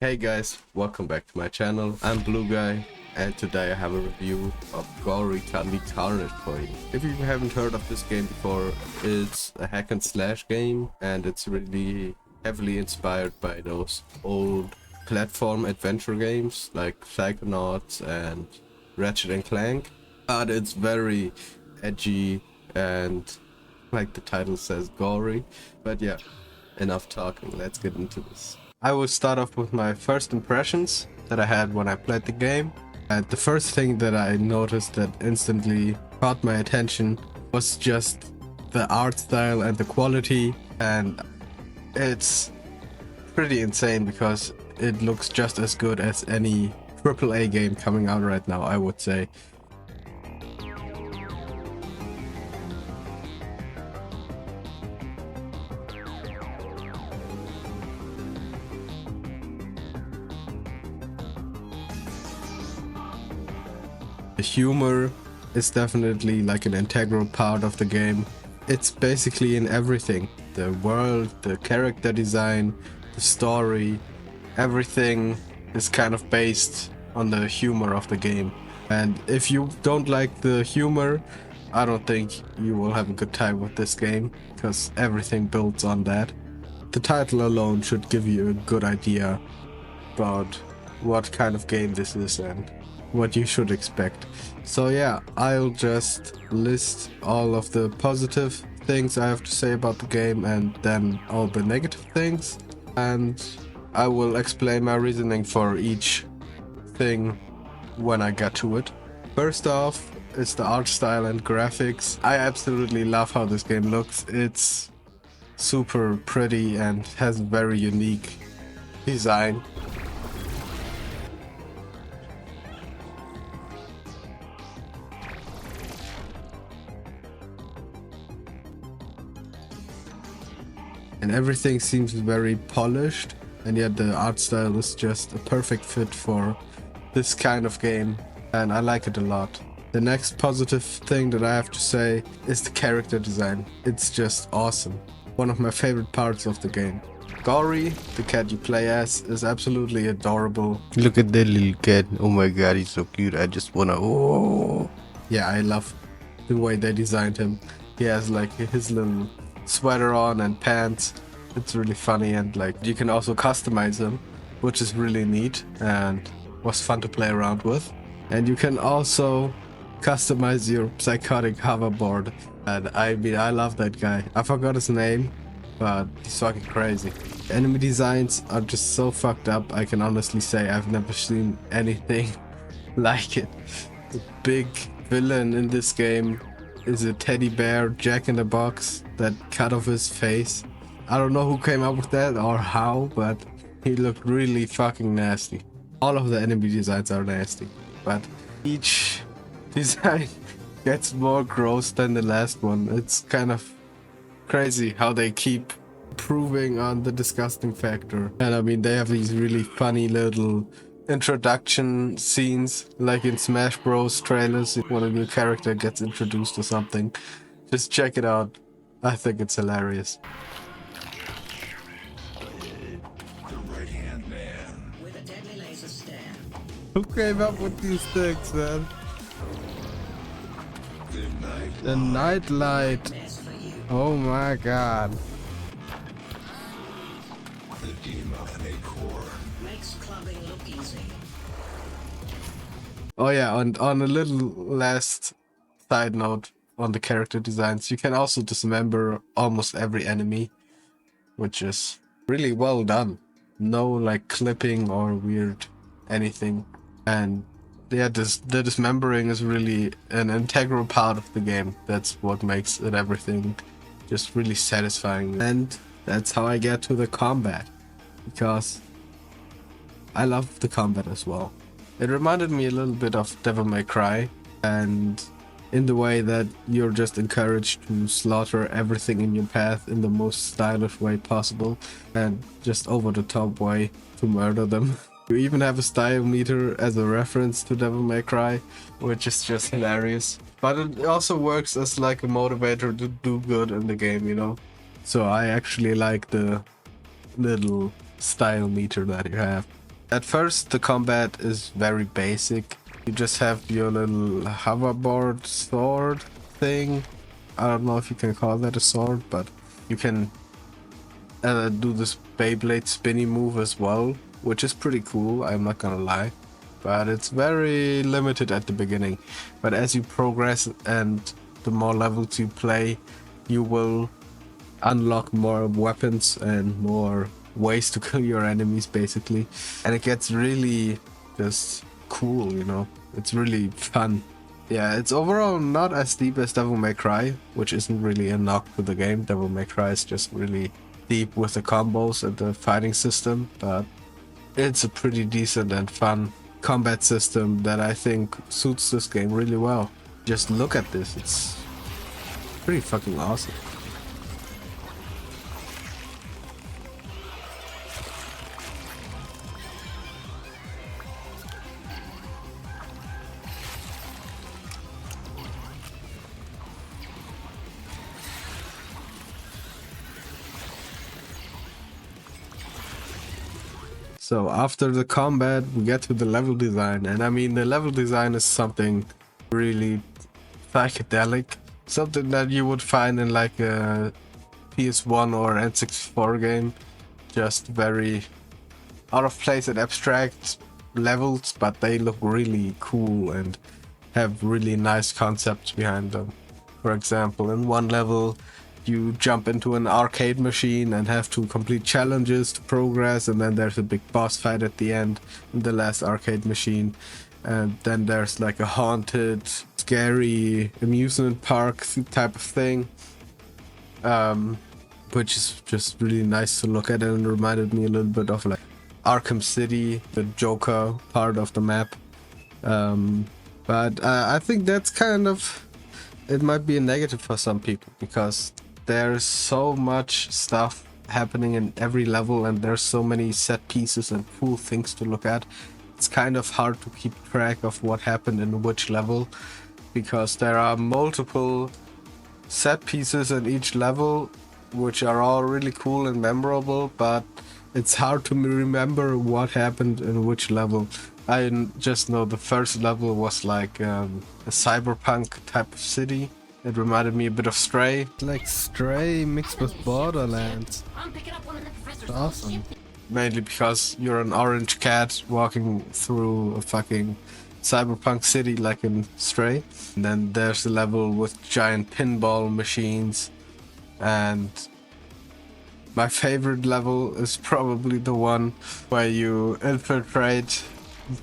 Hey guys, welcome back to my channel. I'm Blue Guy, and today I have a review of Gori Cuddly Carnage for you. If you haven't heard of this game before, it's a hack and slash game, and it's really heavily inspired by those old platform adventure games like Psychonauts and Ratchet and Clank. But it's very edgy and, like the title says, gory. But yeah, enough talking, let's get into this. I will start off with my first impressions that I had when I played the game. And the first thing that I noticed that instantly caught my attention was just the art style and the quality, and it's pretty insane because it looks just as good as any AAA game coming out right now, I would say. The humor is definitely like an integral part of the game. It's basically in everything. The world, the character design, the story, everything is kind of based on the humor of the game. And if you don't like the humor, I don't think you will have a good time with this game, because everything builds on that. The title alone should give you a good idea about what kind of game this is and what you should expect. So yeah, I'll just list all of the positive things I have to say about the game and then all the negative things, and I will explain my reasoning for each thing when I get to it. First off, it's the art style and graphics. I absolutely love how this game looks. It's super pretty and has a very unique design. And everything seems very polished, and yet the art style is just a perfect fit for this kind of game, and I like it a lot. The next positive thing that I have to say is the character design. It's just awesome. One of my favorite parts of the game. Gori, the cat you play as, is absolutely adorable. Look at that little cat. Oh my god, he's so cute. I just wanna. Oh. Yeah, I love the way they designed him. He has like his little sweater on and pants. It's really funny, and like you can also customize him, which is really neat and was fun to play around with. And you can also customize your psychotic hoverboard, and I mean, I love that guy. I forgot his name, but he's fucking crazy. Enemy designs are just so fucked up. I can honestly say I've never seen anything like it. The big villain in this game is a teddy bear Jack-in-the-Box that cut off his face. I don't know who came up with that or how, but he looked really fucking nasty. All of the enemy designs are nasty, but each design gets more gross than the last one. It's kind of crazy how they keep improving on the disgusting factor. And I mean, they have these really funny little introduction scenes, like in Smash Bros trailers when a new character gets introduced or something. Just check it out. I think it's hilarious. Who came up with these things, man? The night light. Oh my god. Oh yeah, and on a little last side note on the character designs, you can also dismember almost every enemy, which is really well done. No like clipping or weird anything. And yeah, the dismembering is really an integral part of the game. That's what makes it everything just really satisfying. And that's how I get to the combat, because I love the combat as well. It reminded me a little bit of Devil May Cry, and in the way that you're just encouraged to slaughter everything in your path in the most stylish way possible, and just over the top way to murder them. You even have a style meter as a reference to Devil May Cry, which is just hilarious. But it also works as like a motivator to do good in the game, you know? So I actually like the little style meter that you have. At first, the combat is very basic. You just have your little hoverboard sword thing. I don't know if you can call that a sword, but you can do this Beyblade spinny move as well, which is pretty cool, I'm not gonna lie. But it's very limited at the beginning. But as you progress and the more levels you play, you will unlock more weapons and more ways to kill your enemies, basically. And it gets really just cool, you know? It's really fun. Yeah, it's overall not as deep as Devil May Cry, which isn't really a knock to the game. Devil May Cry is just really deep with the combos and the fighting system, but it's a pretty decent and fun combat system that I think suits this game really well. Just look at this, it's pretty fucking awesome. So after the combat, we get to the level design, and I mean the level design is something really psychedelic, something that you would find in like a PS1 or N64 game, just very out of place and abstract levels, but they look really cool and have really nice concepts behind them. For example, in one level you jump into an arcade machine and have to complete challenges to progress, and then there's a big boss fight at the end in the last arcade machine. And then there's like a haunted, scary amusement park type of thing, which is just really nice to look at, and reminded me a little bit of like Arkham City, the Joker part of the map. But I think that's kind of, it might be a negative for some people, because there's so much stuff happening in every level and there's so many set pieces and cool things to look at. It's kind of hard to keep track of what happened in which level, because there are multiple set pieces in each level which are all really cool and memorable, but it's hard to remember what happened in which level. I just know the first level was like a cyberpunk type of city. It reminded me a bit of Stray. Like Stray mixed with Borderlands. Awesome. Mainly because you're an orange cat walking through a fucking cyberpunk city like in Stray. And then there's a level with giant pinball machines. And my favorite level is probably the one where you infiltrate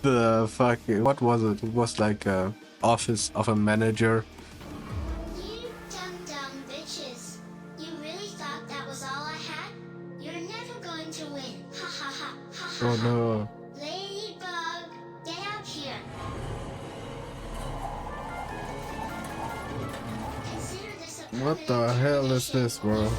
the fucking... what was it? It was like a office of a manager. You dumb bitches. You really thought that was all I had? You're never going to win. Ha ha ha ha ha. Oh no. Ladybug, get out here. Consider this a What the hell is this, bro?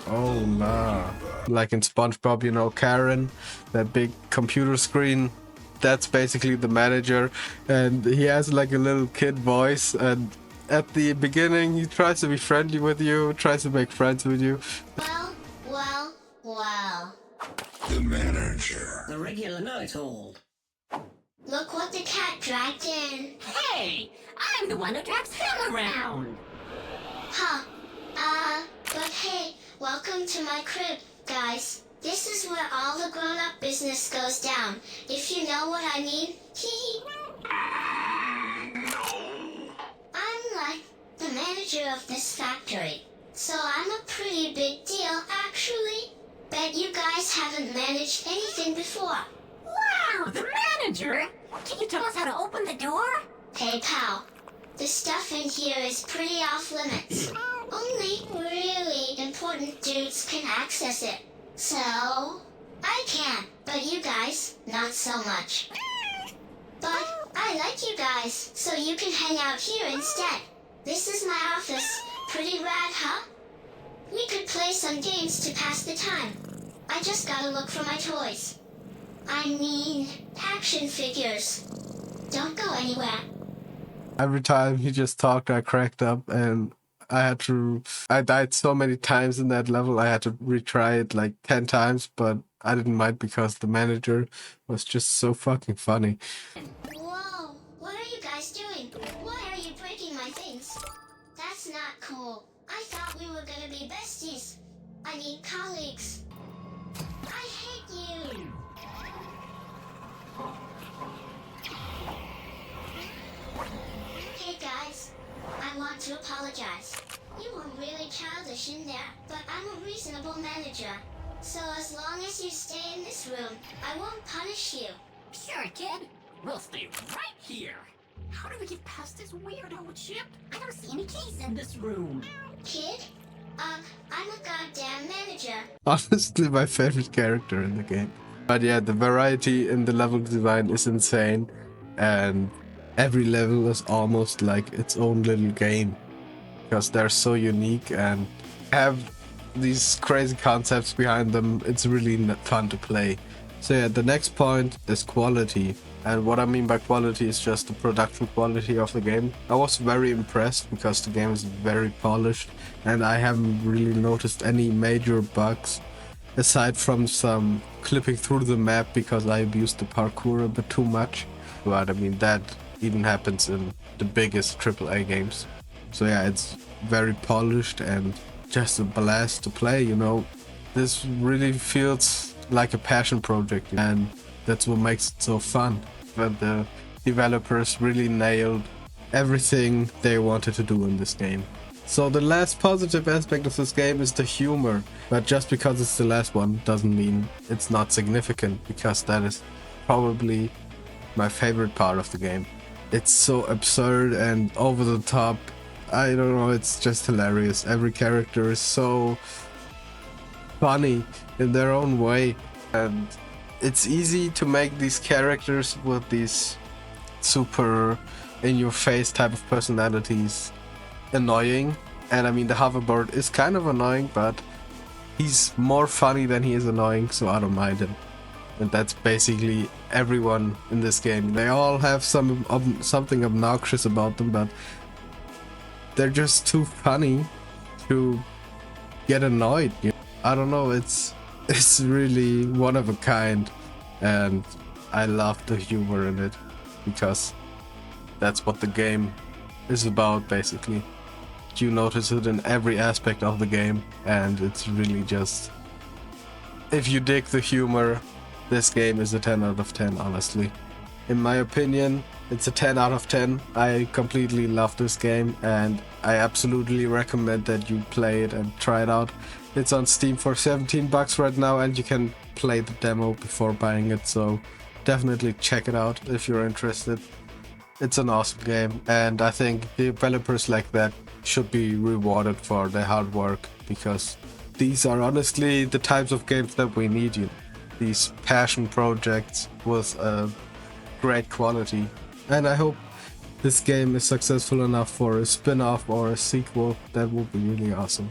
Oh nah. Like in SpongeBob, you know, Karen, that big computer screen, that's basically the manager, and he has like a little kid voice, and at the beginning he tries to be friendly with you, tries to make friends with you. Well. The manager. The regular night old. Look what the cat dragged in. Hey! I'm the one who drags him around! Huh. But hey, welcome to my crib, guys. This is where all the grown-up business goes down, if you know what I mean. Hee. I'm like the manager of this factory, so I'm a pretty big deal, actually. Bet you guys haven't managed anything before. Wow, the manager? Can you tell us how to open the door? Hey pal, the stuff in here is pretty off limits. Only really important dudes can access it. So, I can, but you guys, not so much. But I like you guys, so you can hang out here instead. This is my office. Pretty rad, huh? We could play some games to pass the time. I just gotta look for my toys. I mean, action figures. Don't go anywhere. Every time he just talked, I cracked up, and I died so many times in that level, I had to retry it like 10 times, but I didn't mind because the manager was just so fucking funny. Whoa, what are you guys doing? Why are you breaking my things? That's not cool. I thought we were gonna be besties. I mean colleagues. I hate you. Hey guys, I want to apologize. You were really childish in there, but I'm a reasonable manager. So as long as you stay in this room, I won't punish you. Sure, kid. We'll stay right here. How do we get past this weirdo chip? I don't see any keys in this room. Kid? I'm a goddamn manager. Honestly, my favorite character in the game. But yeah, the variety in the level design is insane, and every level is almost like its own little game because they're so unique and have these crazy concepts behind them. It's really fun to play. So yeah, the next point is quality. And what I mean by quality is just the production quality of the game. I was very impressed because the game is very polished and I haven't really noticed any major bugs aside from some clipping through the map because I abused the parkour a bit too much. But I mean, that even happens in the biggest AAA games. So yeah, it's very polished and just a blast to play, you know. This really feels like a passion project and that's what makes it so fun. But the developers really nailed everything they wanted to do in this game. So the last positive aspect of this game is the humor. But just because it's the last one doesn't mean it's not significant, because that is probably my favorite part of the game. It's so absurd and over the top. I don't know, it's just hilarious. Every character is so funny in their own way. And it's easy to make these characters with these super in-your-face type of personalities annoying. And I mean, the hoverboard is kind of annoying, but he's more funny than he is annoying, so I don't mind him. And that's basically everyone in this game. They all have something obnoxious about them, but they're just too funny to get annoyed. You know? I don't know, it's really one of a kind, and I love the humor in it because that's what the game is about, basically. You notice it in every aspect of the game, and it's really just, if you dig the humor, this game is a 10 out of 10, honestly. In my opinion, it's a 10 out of 10. I completely love this game and I absolutely recommend that you play it and try it out. It's on Steam for $17 right now and you can play the demo before buying it, so definitely check it out if you're interested. It's an awesome game and I think developers like that should be rewarded for their hard work, because these are honestly the types of games that we need. You know, these passion projects with great quality. And I hope this game is successful enough for a spin-off or a sequel. That would be really awesome.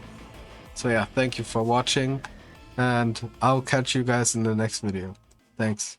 So yeah, thank you for watching and I'll catch you guys in the next video. Thanks.